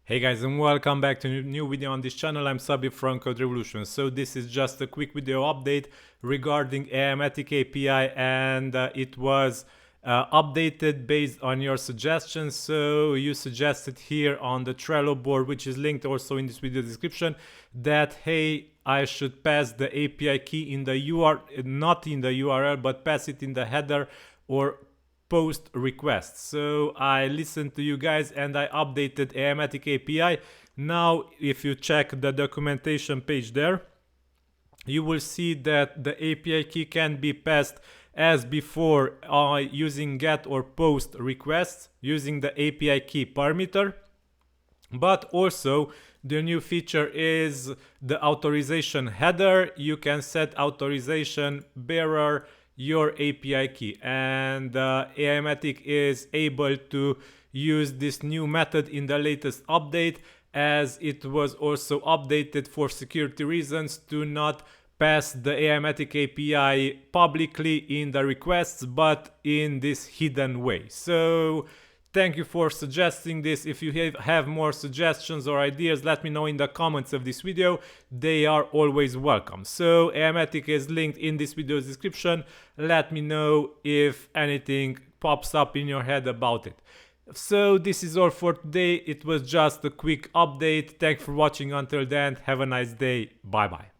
Hey guys, and welcome back to a new video on this channel. I'm Szabi from CodeRevolution. So this is just a quick video update regarding AIMOGEN'S, and it was updated based on your suggestions. So you suggested here on the Trello board, which is linked also in this video description, that hey, I should pass the API key in the URL, not in the URL, but pass it in the header or post requests. So I listened to you guys and I updated AIMOGEN'S. Now if you check the documentation page there, you will see that the API key can be passed as before using get or post requests using the API key parameter. But also the new feature is the authorization header. You can set authorization bearer your API key, and AIMOGEN'S is able to use this new method in the latest update, as it was also updated for security reasons to not pass the AIMOGEN'S API publicly in the requests, but in this hidden way. So thank you for suggesting this. If you have more suggestions or ideas, let me know in the comments of this video. They are always welcome. So AIMOGEN'S is linked in this video's description. Let me know if anything pops up in your head about it. So this is all for today. It was just a quick update. Thanks for watching until then. Have a nice day. Bye bye.